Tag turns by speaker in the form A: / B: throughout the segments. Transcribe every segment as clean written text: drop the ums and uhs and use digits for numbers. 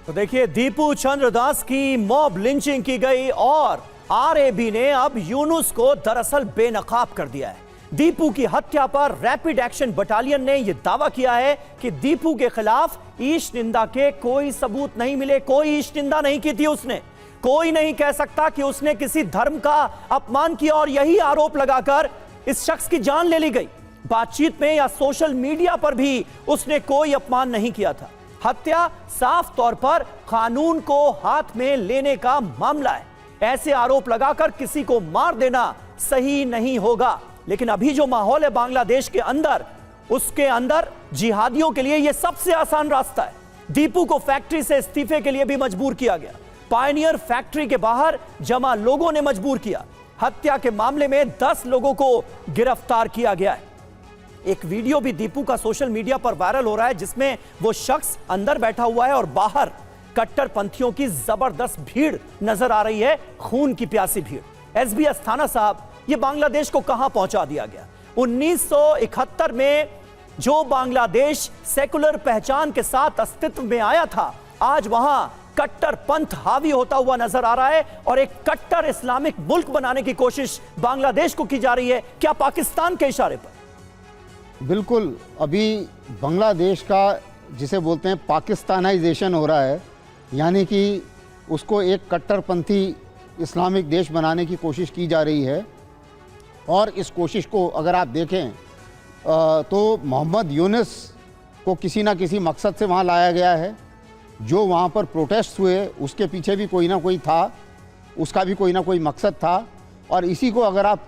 A: तो देखिए, दीपू चंद्र दास की मॉब लिंचिंग की गई और आरएबी ने अब यूनुस को दरअसल बेनकाब कर दिया है। दीपू की हत्या पर रैपिड एक्शन बटालियन ने यह दावा किया है कि दीपू के खिलाफ ईश निंदा के कोई सबूत नहीं मिले। कोई ईश निंदा नहीं की थी उसने। कोई नहीं कह सकता कि उसने किसी धर्म का अपमान किया और यही आरोप लगाकर इस शख्स की जान ले ली गई। बातचीत में या सोशल मीडिया पर भी उसने कोई अपमान नहीं किया था। हत्या साफ तौर पर कानून को हाथ में लेने का मामला है। ऐसे आरोप लगाकर किसी को मार देना सही नहीं होगा। लेकिन अभी जो माहौल है बांग्लादेश के अंदर, उसके अंदर जिहादियों के लिए यह सबसे आसान रास्ता है। दीपू को फैक्ट्री से इस्तीफे के लिए भी मजबूर किया गया। पायनियर फैक्ट्री के बाहर जमा लोगों ने मजबूर किया। हत्या के मामले में 10 लोगों को गिरफ्तार किया गया है। एक वीडियो भी दीपू का सोशल मीडिया पर वायरल हो रहा है, जिसमें वो शख्स अंदर बैठा हुआ है और बाहर कट्टरपंथियों की जबरदस्त भीड़ नजर आ रही है, खून की प्यासी भीड़। एसबी अस्थाना साहब, ये बांग्लादेश को कहां पहुंचा दिया गया। 1971 में जो बांग्लादेश सेकुलर पहचान के साथ अस्तित्व में आया था, आज वहां कट्टर पंथ हावी होता हुआ नजर आ रहा है और एक कट्टर इस्लामिक मुल्क बनाने की कोशिश बांग्लादेश को की जा रही है। क्या पाकिस्तान के इशारे पर?
B: बिल्कुल। अभी बांग्लादेश का जिसे बोलते हैं पाकिस्तानाइजेशन हो रहा है, यानी कि उसको एक कट्टरपंथी इस्लामिक देश बनाने की कोशिश की जा रही है। और इस कोशिश को अगर आप देखें तो मोहम्मद यूनुस को किसी ना किसी मकसद से वहाँ लाया गया है। जो वहाँ पर प्रोटेस्ट हुए उसके पीछे भी कोई ना कोई था, उसका भी कोई ना कोई मकसद था। और इसी को अगर आप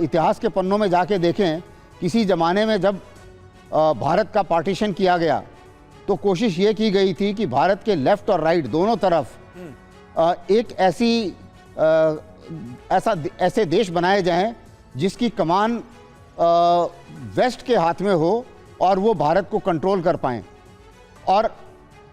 B: इतिहास के पन्नों में जाके देखें, किसी ज़माने में जब भारत का पार्टीशन किया गया तो कोशिश ये की गई थी कि भारत के लेफ़्ट और राइट दोनों तरफ एक ऐसे देश बनाए जाएं जिसकी कमान वेस्ट के हाथ में हो और वो भारत को कंट्रोल कर पाएं। और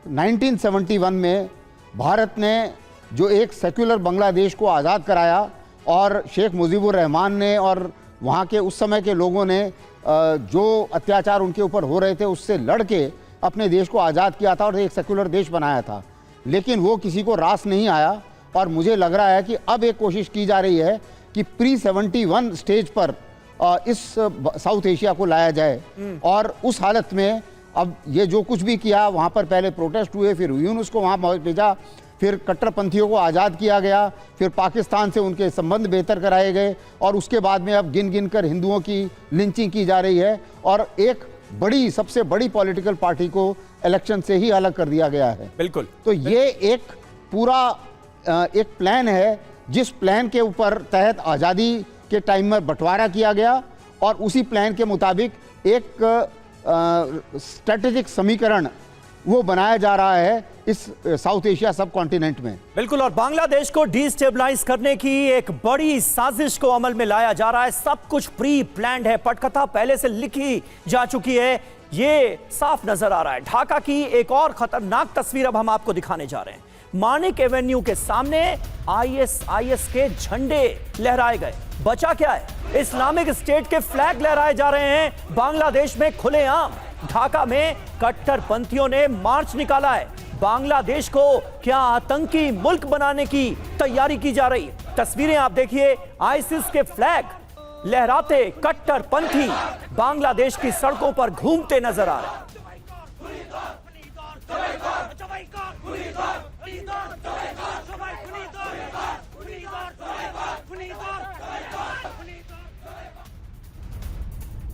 B: 1971 में भारत ने जो एक सेक्युलर बांग्लादेश को आज़ाद कराया और शेख मुजीबुर रहमान ने और वहाँ के उस समय के लोगों ने जो अत्याचार उनके ऊपर हो रहे थे उससे लड़ के अपने देश को आज़ाद किया था और एक सेक्युलर देश बनाया था। लेकिन वो किसी को रास नहीं आया और मुझे लग रहा है कि अब एक कोशिश की जा रही है कि प्री-71 स्टेज पर इस साउथ एशिया को लाया जाए। और उस हालत में अब ये जो कुछ भी किया, वहाँ पर पहले प्रोटेस्ट हुए, फिर यूनुस को वहाँ भेजा, फिर कट्टरपंथियों को आज़ाद किया गया, फिर पाकिस्तान से उनके संबंध बेहतर कराए गए और उसके बाद में अब गिन गिन कर हिंदुओं की लिंचिंग की जा रही है और एक बड़ी, सबसे बड़ी पॉलिटिकल पार्टी को इलेक्शन से ही अलग कर दिया गया है।
A: बिल्कुल।
B: तो ये एक पूरा एक प्लान है, जिस प्लान के ऊपर तहत आज़ादी के टाइम में बंटवारा किया गया और उसी प्लान के मुताबिक एक स्ट्रेटेजिक समीकरण वो बनाया जा रहा है इस साउथ एशिया सब कॉन्टिनेंट में।
A: बिल्कुल। और बांग्लादेश को डिस्टेबलाइज करने की एक बड़ी साजिश को अमल में लाया जा रहा है। सब कुछ प्री प्लान्ड है, पटकथा पहले से लिखी जा चुकी है, ये साफ नजर आ रहा है। ढाका की एक और खतरनाक तस्वीर अब हम आपको दिखाने जा रहे हैं। मानिक एवेन्यू के सामने आईएसआईएस के झंडे लहराए गए। बचा क्या है? इस्लामिक स्टेट के फ्लैग लहराए जा रहे हैं बांग्लादेश में खुलेआम। ढाका में कट्टरपंथियों ने मार्च निकाला है। बांग्लादेश को क्या आतंकी मुल्क बनाने की तैयारी की जा रही है? तस्वीरें आप देखिए, आईसिस के फ्लैग लहराते कट्टरपंथी बांग्लादेश की सड़कों पर घूमते नजर आ रहे हैं।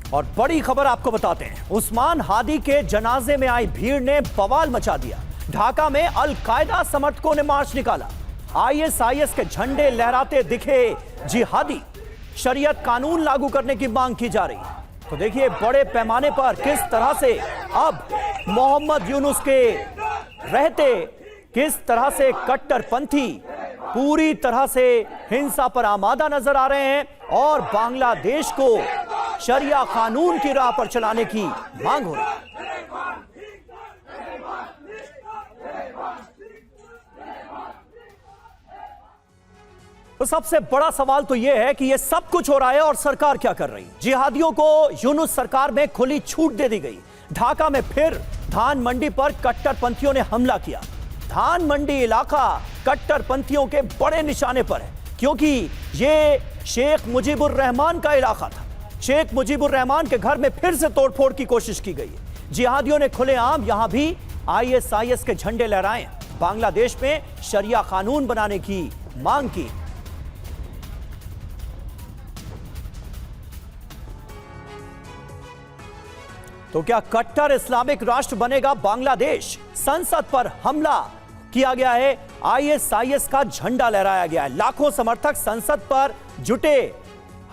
A: और बड़ी खबर आपको बताते हैं, उस्मान हादी के जनाजे में आई भीड़ ने बवाल मचा दिया। ढाका में अल कायदा समर्थकों ने मार्च निकाला। आईएसआईएस के झंडे लहराते दिखे जिहादी। शरीयत कानून लागू करने की मांग की जा रही है। तो देखिए बड़े पैमाने पर किस तरह से अब मोहम्मद यूनुस के रहते किस तरह से कट्टरपंथी पूरी तरह से हिंसा पर आमादा नजर आ रहे हैं और बांग्लादेश को शरिया कानून की राह पर चलाने की मांग हो रही है। तो सबसे बड़ा सवाल तो यह है कि यह सब कुछ हो रहा है और सरकार क्या कर रही है। जिहादियों को यूनुस सरकार में खुली छूट दे दी गई। ढाका में फिर धान मंडी पर कट्टरपंथियों ने हमला किया। धान मंडी इलाका कट्टरपंथियों के बड़े निशाने पर है, क्योंकि ये शेख मुजीबुर रहमान का इलाका था। शेख मुजीबुर रहमान के घर में फिर से तोड़फोड़ की कोशिश की गई है। जिहादियों ने खुलेआम यहां भी आईएसआईएस के झंडे लहराए, बांग्लादेश में शरिया कानून बनाने की मांग की। तो क्या कट्टर इस्लामिक राष्ट्र बनेगा बांग्लादेश? संसद पर हमला किया गया है, आईएसआईएस का झंडा लहराया गया है। लाखों समर्थक संसद पर जुटे।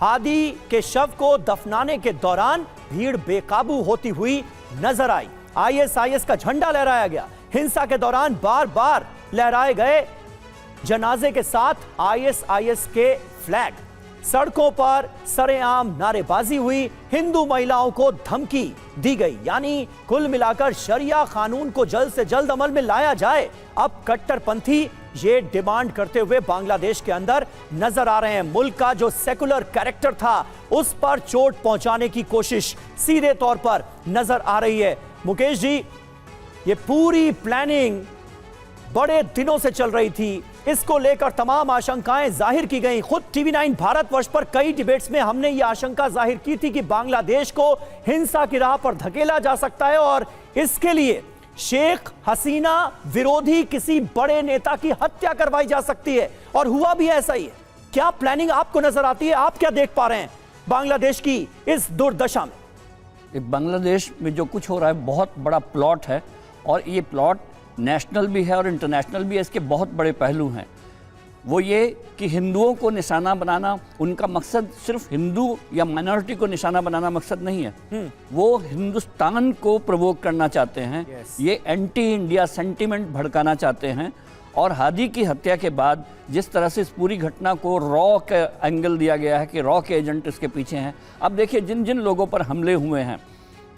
A: हादी के शव को दफनाने के दौरान भीड़ बेकाबू होती हुई नजर आई। आईएसआईएस का झंडा लहराया गया। हिंसा के दौरान बार बार लहराए गए जनाजे के साथ आईएसआईएस के फ्लैग। सड़कों पर सरेआम नारेबाजी हुई। हिंदू महिलाओं को धमकी दी गई। यानी कुल मिलाकर शरिया कानून को जल्द से जल्द अमल में लाया जाए। अब कट्टरपंथी ये डिमांड करते हुए बांग्लादेश के अंदर नजर आ रहे हैं। मुल्क का जो सेकुलर कैरेक्टर था उस पर चोट पहुंचाने की कोशिश सीधे तौर पर नजर आ रही है। मुकेश जी, ये पूरी प्लानिंग बड़े दिनों से चल रही थी। इसको लेकर तमाम आशंकाएं जाहिर की गई। खुद टीवी9 भारतवर्ष पर कई डिबेट्स में हमने ये आशंका जाहिर की थी कि बांग्लादेश को हिंसा की राह पर धकेला जा सकता है और इसके लिए शेख हसीना विरोधी किसी बड़े नेता की हत्या करवाई जा सकती है, और हुआ भी ऐसा ही है। क्या प्लानिंग आपको नजर आती है? आप क्या देख पा रहे हैं बांग्लादेश की इस दुर्दशा में?
C: बांग्लादेश में जो कुछ हो रहा है बहुत बड़ा प्लॉट है, और ये प्लॉट नेशनल भी है और इंटरनेशनल भी है। इसके बहुत बड़े पहलू हैं। वो ये कि हिंदुओं को निशाना बनाना उनका मकसद सिर्फ हिंदू या माइनॉरिटी को निशाना बनाना मकसद नहीं है। वो हिंदुस्तान को प्रवोक करना चाहते हैं। ये एंटी इंडिया सेंटिमेंट भड़काना चाहते हैं। और हादी की हत्या के बाद जिस तरह से इस पूरी घटना को रॉ का एंगल दिया गया है कि रॉ के एजेंट इसके पीछे हैं। अब देखिए, जिन जिन लोगों पर हमले हुए हैं,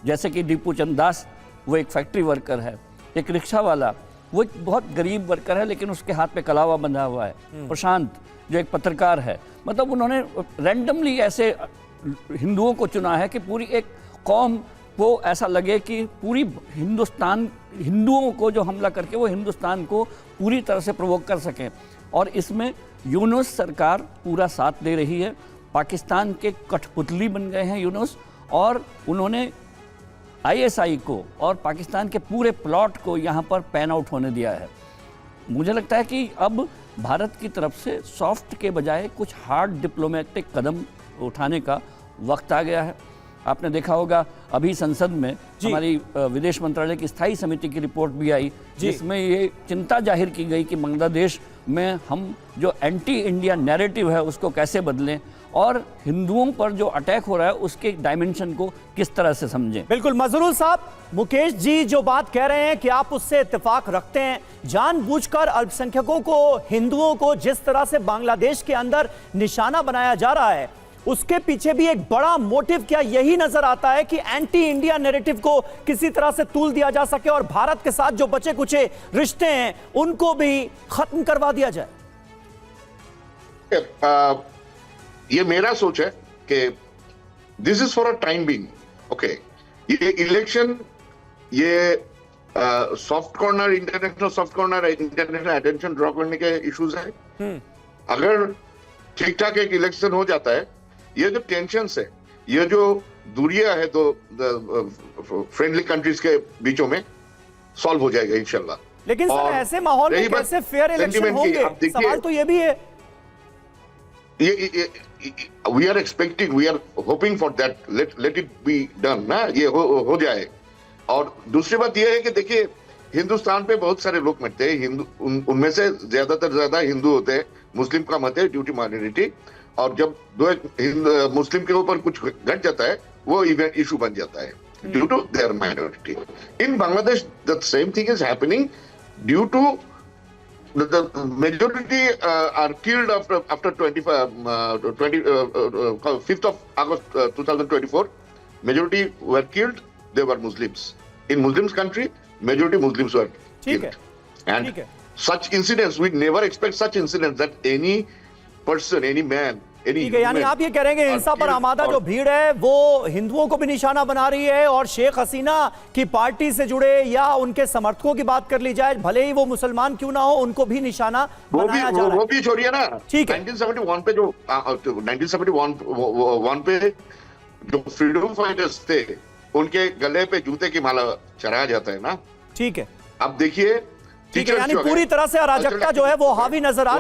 C: जैसे कि दीपू चंद दास, वो एक फैक्ट्री वर्कर है। एक रिक्शा वाला, वो एक बहुत गरीब वर्कर है लेकिन उसके हाथ पे कलावा बंधा हुआ है। प्रशांत, जो एक पत्रकार है। मतलब उन्होंने रैंडमली ऐसे हिंदुओं को चुना है कि पूरी एक कौम को ऐसा लगे कि पूरी हिंदुस्तान, हिंदुओं को जो हमला करके वो हिंदुस्तान को पूरी तरह से प्रवोक कर सकें। और इसमें यूनुस सरकार पूरा साथ दे रही है। पाकिस्तान के कठपुतली बन गए हैं यूनुस, और उन्होंने आईएसआई को और पाकिस्तान के पूरे प्लॉट को यहाँ पर पैन आउट होने दिया है। मुझे लगता है कि अब भारत की तरफ से सॉफ्ट के बजाय कुछ हार्ड डिप्लोमेटिक कदम उठाने का वक्त आ गया है। आपने देखा होगा अभी संसद में हमारी विदेश मंत्रालय की स्थायी समिति की रिपोर्ट भी आई, जिसमें ये चिंता जाहिर की गई कि बांग्लादेश में हम जो एंटी इंडिया नैरेटिव है उसको कैसे बदलें, और हिंदुओं पर जो अटैक हो रहा है उसके डायमेंशन को किस तरह से समझें।
A: बिल्कुल मजरूल साहब, मुकेश जी जो बात कह रहे हैं कि आप उससे इत्तेफाक रखते हैं। जानबूझकर अल्पसंख्यकों को, हिंदुओं को जिस तरह से बांग्लादेश के अंदर निशाना बनाया जा रहा है, उसके पीछे भी एक बड़ा मोटिव क्या यही नजर आता है कि एंटी इंडिया नैरेटिव को किसी तरह से तूल दिया जा सके और भारत के साथ जो बचे कुचे रिश्ते हैं उनको भी खत्म करवा दिया जाए?
D: ये मेरा सोच है कि this is for a time being. Okay, ये इलेक्शन, ये soft corner, international soft corner, international attention draw करने के इश्यूज है। अगर ठीक ठाक एक इलेक्शन हो जाता है, ये जो टेंशंस है, ये जो दूरियां है तो फ्रेंडली कंट्रीज के बीचों में सॉल्व हो जाएगा इंशाल्लाह।
A: लेकिन सर ऐसे माहौल में कैसे फेयर इलेक्शन होंगे? सवाल तो ये भी है।
D: We are expecting, we are hoping for that, let it be done ना, ये हो जाए। और दूसरी बात ये है कि देखिए, हिंदुस्तान पे बहुत सारे लोग मरते हैं, हिंदू उनमें से ज्यादा हिंदू होते हैं, मुस्लिम का मत है ड्यू टू माइनॉरिटी। और जब दो मुस्लिम के ऊपर कुछ घट जाता है, वो इवेंट इशू बन जाता है due to their minority. In Bangladesh the same thing is happening due to the majority are killed after 5th of August 2024. Majority were killed, they were Muslims. In Muslims country, majority Muslims were killed. And such incidents, we never expect such incidents that any person, any man, any
A: ठीक है, यानी
D: human
A: आप ये कह रहे हैं कि हिंसा पर
D: or
A: आमादा
D: killed
A: जो
D: or-
A: भीड़ है वो हिंदुओं को भी निशाना बना रही है, और शेख हसीना की पार्टी से जुड़े या उनके समर्थकों की बात कर ली जाए, भले ही वो मुसलमान क्यों ना हो, उनको भी निशाना बनाया जा रहा
D: वो
A: है।
D: भी छोड़िए ना।
A: ठीक है।
D: 1971 पे जो 1971 पे जो फ्रीडम फाइटर्स थे, उनके गले पे जूते की माला चढ़ाया जाता है ना।
A: ठीक है,
D: अब देखिए,
A: ठीक है, यानी पूरी तरह से अराजकता जो है वो हावी नजर आ रही है।